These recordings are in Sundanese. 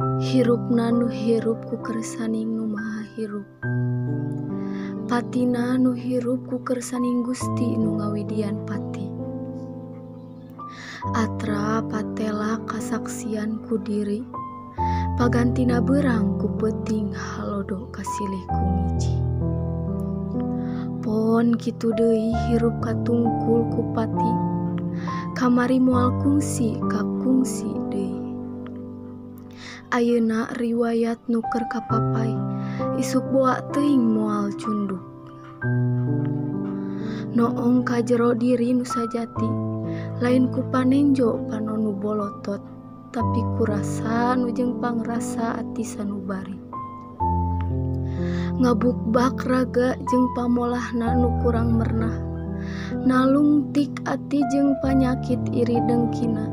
Hirupna nu hirup ku kersaning nu maha hirup, patina nu hirup ku kersaning Gusti nu ngawidian pati. Atra patela kasaksian ku diri, pagantina beurang ku peuting halodo kasilih ku ngiji. Pon kitu deui hirup katungkul ku pati, kamari moal kungsi ka kungsi deui. Ayeuna riwayat nuker kapapai, isuk boa teuing moal cunduk. Noong ka jero diri nu sajati, lain ku panenjo panon nu bolotot, tapi ku rasa nu jeung pangrasa ati sanubari. Ngabukbak raga jeung pamolahna nu kurang mernah, nalung tik ati jeung panyakit iri dengkina,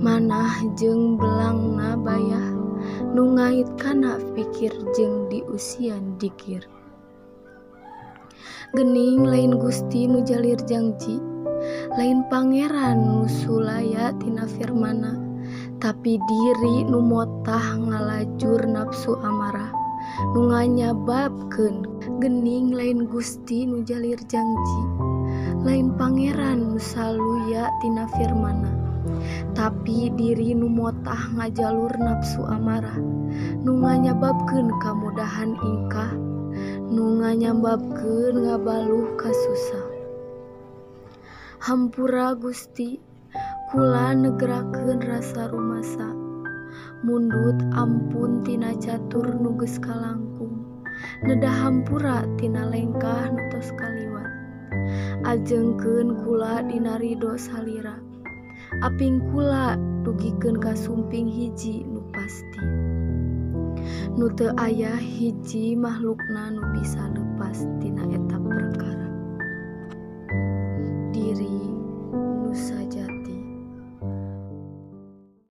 manah jeung belangna bayah, nu ngait kana pikir jeung diusian dikir. Geuning lain Gusti nu jalir janji, lain pangeran nu sulaya tina firman-Na, tapi diri nu motah ngalajur nafsu amarah, nu nganyababkeun. Geuning lain Gusti nu jalir janji, lain pangeran nu saluya tina firman-Na, tapi diri nu motah ngajalur nafsu amarah, nu nganyababkeun kamudahan ingkah, nu nganyababkeun ngabaluh kasusah. Hampura Gusti, kula negerakeun rasa rumasa, mundut ampun tina catur nu geus kalangkung, nedah hampura tina lengkah nu tos kaliwat. Ajengkeun kula dina ridho salira, aping kula dugikeun ka sumping hiji nu pasti, nu teu aya hiji makhlukna nu bisa leupas tina eta